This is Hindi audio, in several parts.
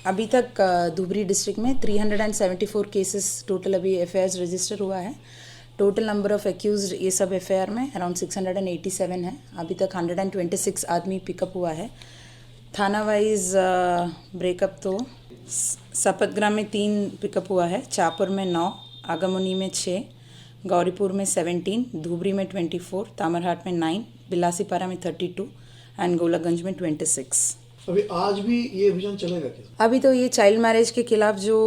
अभी तक धुबरी डिस्ट्रिक्ट में 374 केसेस टोटल अभी एफआईआर रजिस्टर हुआ है। टोटल नंबर ऑफ एक्यूज ये सब एफआईआर में अराउंड 687 है। अभी तक 126 आदमी पिकअप हुआ है। थाना वाइज ब्रेकअप तो सपतग्राम में 3 पिकअप हुआ है, चापुर में 9, आगमनी में 6, गौरीपुर में 17, धुबरी में 24, तामरहाट में 9, बिलासीपारा में 32 एंड गोलागंज में 26। अभी आज भी ये अभियान चलेगा क्या? अभी तो ये चाइल्ड मैरिज के खिलाफ जो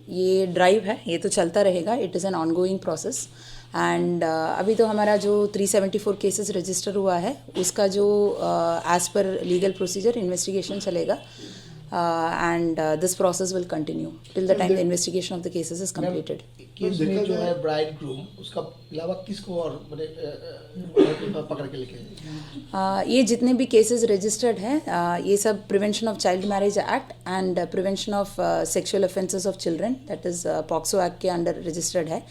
ये ड्राइव है ये तो चलता रहेगा। It is an ongoing process and अभी तो हमारा जो 374 केसेस रजिस्टर हुआ है उसका जो एज पर लीगल प्रोसीजर इन्वेस्टिगेशन चलेगा and this process will continue till the time the investigation of the cases is completed. Case में जो है ब्राइड ग्रूम उसका अलावा किसको और पकड़ के लेके ये जितने भी केसेस रजिस्टर्ड हैं ये सब prevention of child marriage act and prevention of sexual offences of children that is POCSO act के अंडर रजिस्टर्ड है।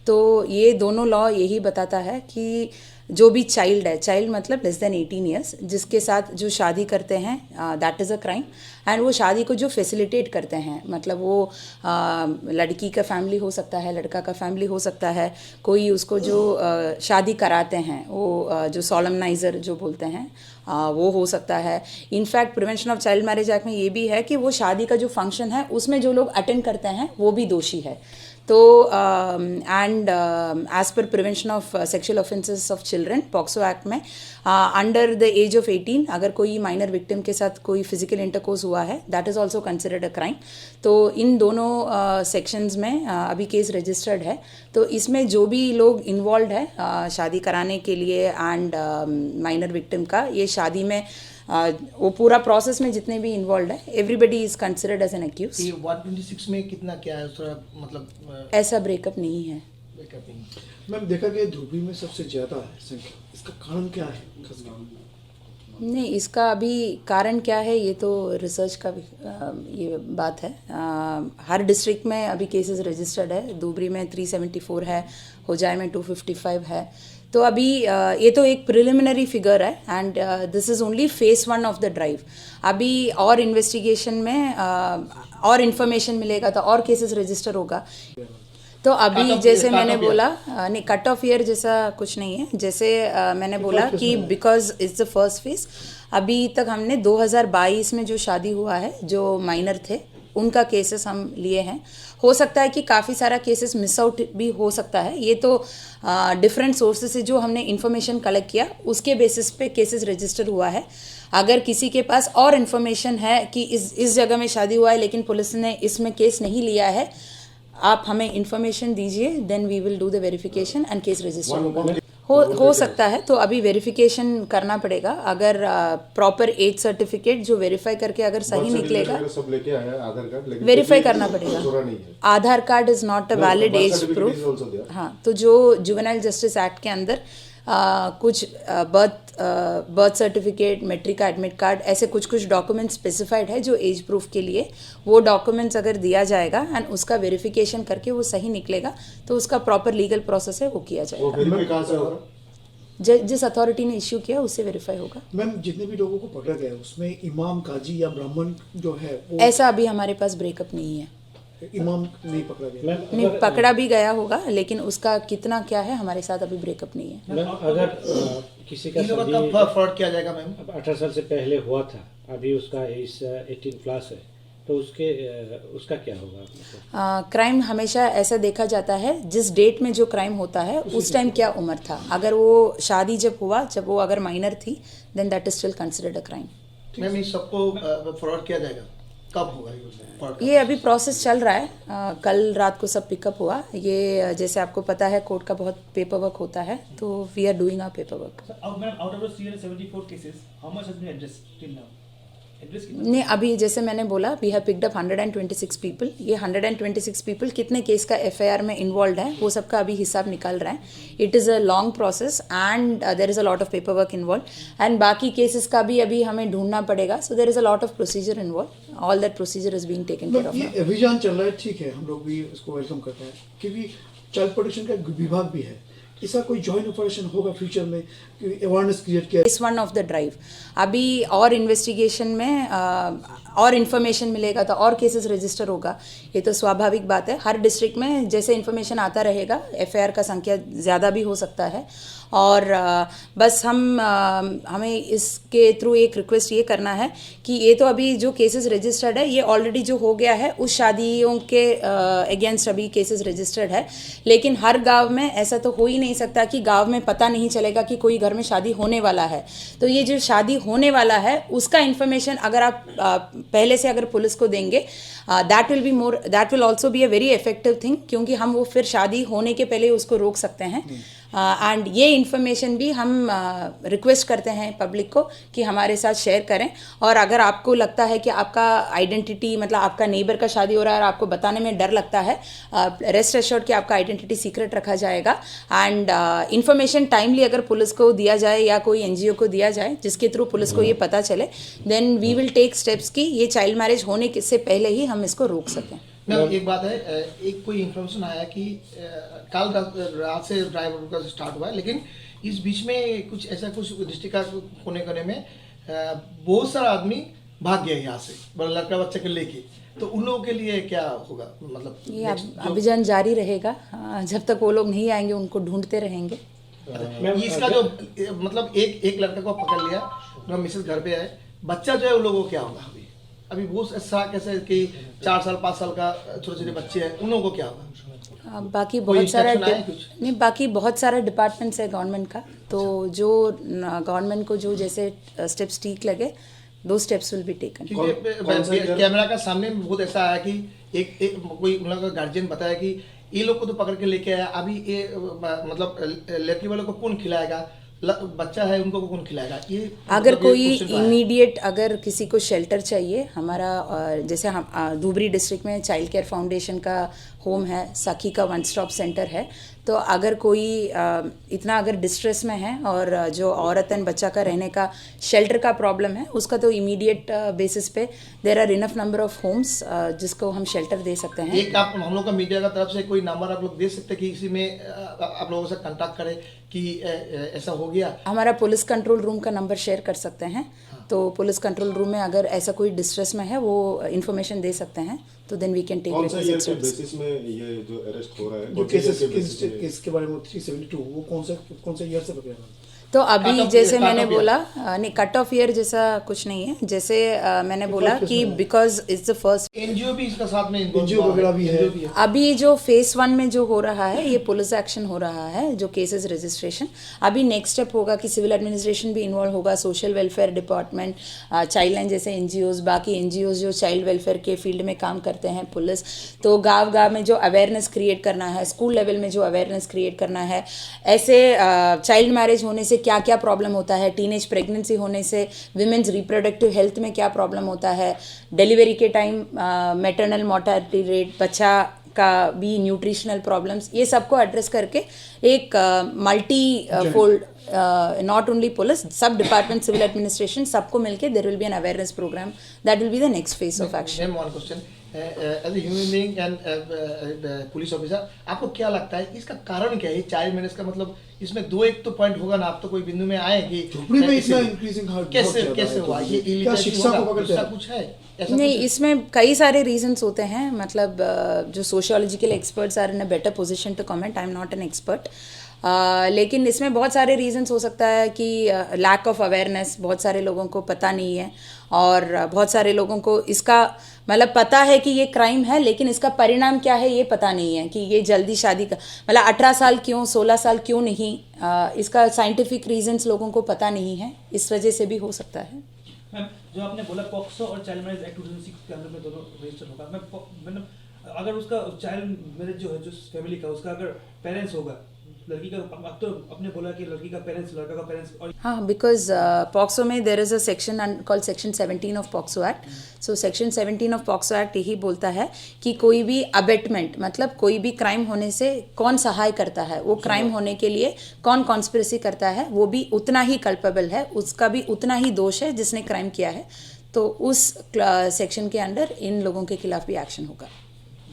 तो ये दोनों लॉ यही बताता है कि जो भी चाइल्ड है, चाइल्ड मतलब लेस देन 18 ईयर्स, जिसके साथ जो शादी करते हैं that is a crime and वो शादी को जो फैसिलिटेट करते हैं मतलब वो लड़की का फैमिली हो सकता है, लड़का का फैमिली हो सकता है, कोई उसको जो शादी कराते हैं वो जो सॉलमनाइज़र जो बोलते हैं वो हो सकता है। In fact prevention of child marriage act में ये भी है कि वो शादी का जो फंक्शन है उसमें जो लोग अटेंड करते हैं वो भी दोषी है। तो and as per prevention of sexual offences of children POCSO act में अंडर द एज ऑफ 18 अगर कोई माइनर विक्टिम के साथ कोई फिजिकल इंटरकोर्स हुआ है that is also considered a crime. तो इन दोनों सेक्शंस में अभी केस रजिस्टर्ड है। तो इसमें जो भी लोग इन्वॉल्व है शादी कराने के लिए एंड माइनर विक्टिम का ये शादी में वो पूरा प्रोसेस में जितने भी इन्वॉल्व है everybody is considered as an accuse. 126 में कितना क्या है उसका मतलब ऐसा ब्रेकअप नहीं है। ब्रेकअप नहीं। मैम देखा गया धुबरी में सबसे ज्यादा है संख्या, इसका कारण क्या है? नहीं, इसका अभी कारण क्या है ये तो रिसर्च का ये बात है। हर डिस्ट्रिक्ट में अभी केसेस रजिस्टर्ड है। धुबरी में 374 है, होजाई में 255 है। तो अभी ये तो एक प्रिलिमिनरी फिगर है and this is only face 1 of the drive. अभी और इन्वेस्टिगेशन में और इन्फॉर्मेशन मिलेगा तो और केसेस रजिस्टर होगा। तो अभी जैसे मैंने बोला नहीं, कट ऑफ ईयर जैसा कुछ नहीं है। जैसे मैंने बोला कि because it's the first phase, अभी तक हमने 2022 में जो शादी हुआ है जो माइनर थे उनका केसेस हम लिए हैं। हो सकता है कि काफ़ी सारा केसेस मिस आउट भी हो सकता है। ये तो डिफरेंट सोर्सेस से जो हमने इन्फॉर्मेशन कलेक्ट किया उसके बेसिस पे केसेस रजिस्टर हुआ है। अगर किसी के पास और इन्फॉर्मेशन है कि इस जगह में शादी हुआ है लेकिन पुलिस ने इसमें केस नहीं लिया है, आप हमें इन्फॉर्मेशन दीजिए, then we will do the verification and case register होगा। हो सकता है तो अभी वेरिफिकेशन करना पड़ेगा। अगर प्रॉपर एज सर्टिफिकेट जो वेरीफाई करके अगर सही निकलेगा सब लेके आए हैं, आधार कार्ड वेरीफाई करना पड़ेगा। Aadhaar card is not a valid age proof. हाँ, तो जो जुवेनाइल जस्टिस एक्ट के अंदर कुछ बर्थ सर्टिफिकेट, मैट्रिक का एडमिट कार्ड, ऐसे कुछ डॉक्यूमेंट स्पेसिफाइड है जो एज प्रूफ के लिए। वो डॉक्यूमेंट्स अगर दिया जाएगा एंड उसका वेरिफिकेशन करके वो सही निकलेगा तो उसका प्रॉपर लीगल प्रोसेस है वो किया जाएगा। जिस अथॉरिटी ने इश्यू किया उससे वेरीफाई होगा। मैम जितने भी लोगों को पकड़ा गया उसमें इमाम, काजी या ब्राह्मण जो है वो ऐसा अभी हमारे पास ब्रेकअप नहीं है। इमाम नहीं पकड़ा गया? नहीं, पकड़ा भी गया होगा लेकिन उसका कितना क्या है हमारे साथ अभी ब्रेकअप नहीं है। अगर किसी का शादी कब फ्रॉड किया जाएगा मैम? 18 साल से पहले हुआ था, अभी उसका एज 18 प्लस है, तो उसका क्या होगा? क्राइम हमेशा ऐसा देखा जाता है जिस डेट में जो क्राइम होता है उस टाइम क्या उम्र था। अगर वो शादी जब हुआ, जब वो अगर माइनर थी, then that is still considered a crime. Ma'am इस सबको फ्रॉड किया जाएगा, कब होगा ये अभी प्रोसेस चल रहा है। कल रात को सब पिकअप हुआ। ये जैसे आपको पता है कोर्ट का बहुत पेपर वर्क होता है, तो we are doing our paper work. Out of those 374 cases, how much has been addressed till now? नहीं, अभी जैसे मैंने बोला we have picked up 126 people. ये 126 पीपल कितने केस का एफआईआर में इन्वॉल्व है वो सबका अभी हिसाब निकाल रहा है। It is a long process and there is a lot of paper work involve and बाकी केसेस का भी अभी हमें ढूंढना पड़ेगा। So there is a lot of procedure involve. All that procedure is being taken care of. ये अभियान चल रहा है, ठीक है, हम लोग भी इसको वेलकम करते हैं क्योंकि चाइल्ड प्रोटेक्शन का विभाग भी है। ऐसा कोई जॉइंट ऑपरेशन होगा फ्यूचर में अवेयरनेस क्रिएट किया? इस वन ऑफ द ड्राइव अभी और इन्वेस्टिगेशन में और इन्फॉर्मेशन मिलेगा तो और केसेस रजिस्टर होगा, ये तो स्वाभाविक बात है। हर डिस्ट्रिक्ट में जैसे इन्फॉर्मेशन आता रहेगा एफआईआर का संख्या ज़्यादा भी हो सकता है। और बस हमें इसके थ्रू एक रिक्वेस्ट ये करना है कि ये तो अभी जो केसेस रजिस्टर्ड है ये ऑलरेडी जो हो गया है उस शादियों के अगेंस्ट अभी केसेस रजिस्टर्ड है, लेकिन हर गांव में ऐसा तो हो ही नहीं सकता कि गांव में पता नहीं चलेगा कि कोई घर में शादी होने वाला है। तो ये जो शादी होने वाला है उसका इन्फॉर्मेशन अगर आप पहले से अगर पुलिस को देंगे that will also be a very effective thing, क्योंकि हम वो फिर शादी होने के पहले उसको रोक सकते हैं। एंड ये इन्फॉर्मेशन भी हम रिक्वेस्ट करते हैं पब्लिक को कि हमारे साथ शेयर करें। और अगर आपको लगता है कि आपका आइडेंटिटी मतलब आपका नेबर का शादी हो रहा है और आपको बताने में डर लगता है, रेस्ट एश्योर्ड कि आपका आइडेंटिटी सीक्रेट रखा जाएगा। एंड इन्फॉर्मेशन टाइमली अगर पुलिस को दिया जाए या कोई एनजीओ को दिया जाए जिसके थ्रू पुलिस को ये पता चले, then we will take steps कि ये चाइल्ड मैरिज होने से पहले ही हम इसको रोक सकें। मैम एक बात है, एक कोई इन्फॉर्मेशन आया कि कल रात से ड्राइवर का स्टार्ट हुआ है, लेकिन इस बीच में कुछ ऐसा कुछ डिस्ट्रिक्ट का कोने कोने में बहुत सारा आदमी भाग गया यहाँ से लड़का बच्चे को लेके, तो उन लोगों के लिए क्या होगा? मतलब ये अभियान जारी रहेगा, जब तक वो लोग नहीं आएंगे उनको ढूंढते रहेंगे। इसका जो मतलब एक लड़का को पकड़ लिया, मिसेस घर पे है, बच्चा जो है उन लोगों को क्या होगा? अभी बहुत ऐसा कैसे कि 4 साल 5 साल का छोटे छोटे बच्चे हैं, उन लोगों को क्या होगा? बाकी बहुत सारा डिपार्टमेंट्स है गवर्नमेंट का, तो जो गवर्नमेंट को जो जैसे स्टेप्स ठीक लगे दो steps will be taken. Camera का सामने में बहुत ऐसा आया कि एक कोई उन लोगों का गार्जियन बताया कि ये लोग को तो पकड़ के लेके आया, अभी ये मतलब लड़की वालों को कौन खिलाएगा, बच्चा है उनको कौन खिलाएगा? ये अगर मतलब कोई इमीडिएट अगर किसी को शेल्टर चाहिए, हमारा जैसे हम धुबरी डिस्ट्रिक्ट में चाइल्ड केयर फाउंडेशन का होम है, सखी का वन स्टॉप सेंटर है, तो अगर कोई इतना अगर डिस्ट्रेस में है और जो औरत एंड बच्चा का रहने का शेल्टर का प्रॉब्लम है, उसका तो इमीडिएट बेसिस पे there are enough number of homes जिसको हम शेल्टर दे सकते हैं। एक आप हम लोग का मीडिया का तरफ से कोई नंबर आप लोग दे सकते हैं कि इसी में आप लोगों से कांटेक्ट करें कि ऐसा हो गया? हमारा पुलिस कंट्रोल रूम का नंबर शेयर कर सकते हैं, तो पुलिस कंट्रोल रूम में अगर ऐसा कोई डिस्ट्रेस में है वो इन्फॉर्मेशन दे सकते हैं, तो then we can take requisite steps. Basis में ये जो अरेस्ट हो रहा है जो केस के बारे में 372 वो कौन सा ईयर से पकड़ा है? तो अभी जैसे मैंने बोला नहीं, कट ऑफ ईयर जैसा कुछ नहीं है, जैसे मैंने बोला कि because it's the first NGO भी इसका साथ में एनजीओ वगैरह भी है। अभी जो फेज 1 में जो हो रहा है ये पुलिस एक्शन हो रहा है, जो केसेस रजिस्ट्रेशन। अभी नेक्स्ट स्टेप होगा कि सिविल एडमिनिस्ट्रेशन भी इन्वॉल्व होगा, social welfare department, child line जैसे एनजीओज, बाकी एनजीओज जो चाइल्ड वेलफेयर के फील्ड में काम करते हैं, पुलिस। तो गाँव में जो अवेयरनेस क्रिएट करना है, स्कूल लेवल में जो अवेयरनेस क्रिएट करना है, ऐसे चाइल्ड मैरिज होने से क्या क्या प्रॉब्लम होता है, टीनेज प्रेगनेंसी होने से विमेंस रिप्रोडक्टिव हेल्थ में क्या प्रॉब्लम होता है, डिलीवरी के टाइम मैटरनल मोर्टेलिटी रेट, बच्चा का भी न्यूट्रिशनल प्रॉब्लम्स, ये सबको एड्रेस करके एक multi fold not only police, सब डिपार्टमेंट, सिविल एडमिनिस्ट्रेशन, सबको मिलके there will be an awareness program that will be the next phase of action. One question, as a human being and police officer, आपको क्या लगता है इसका कारण क्या है? चाइल्ड मैरिज का मतलब इसमें एक तो पॉइंट होगा ना, आप तो कोई बिंदु में आए कि में इतना इंक्रीजिंग कैसे हुआ ये इलिटरेसी होगा, कुछ है ऐसा? नहीं, इसमें कई सारे रीजंस होते हैं, मतलब जो sociological experts are in a better position to comment, I am not an expert, लेकिन इसमें बहुत सारे रीजंस हो सकता है कि लैक ऑफ अवेयरनेस, बहुत सारे लोगों को पता नहीं है, और बहुत सारे लोगों को इसका मतलब पता है कि ये क्राइम है, लेकिन इसका परिणाम क्या है ये पता नहीं है, कि ये जल्दी शादी का मतलब 18 साल क्यों, 16 साल क्यों नहीं, इसका साइंटिफिक रीजंस लोगों को पता नहीं है, इस वजह से भी हो सकता है। मैम जो आपने बोला पॉक्सो और चाइल्ड मैरिज एक्ट 2006 के अंदर में दोनों रजिस्टर होगा, मतलब अगर उसका चाइल्ड मैरिज जो है जो फैमिली का उसका अगर पेरेंट्स होगा, लड़की का, अब तो आपने बोला कि लड़की का पेरेंट्स, लड़का का पेरेंट्स, और हाँ, बिकॉज पॉक्सो में there is a section called section 17 of POCSO act. So section 17 of POCSO act यही बोलता है कि कोई भी अबेटमेंट, मतलब कोई भी क्राइम होने से कौन सहाय करता है, वो क्राइम होने के लिए कौन कॉन्स्पिरेसी करता है, वो भी उतना ही कल्पेबल है, उसका भी उतना ही दोष है जिसने क्राइम किया है, तो उस सेक्शन के अंडर इन लोगों के खिलाफ भी एक्शन होगा।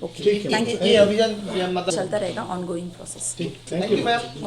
Okay, thank you. ये अभियान मतलब चलता रहेगा, ongoing process. Thank you ma'am.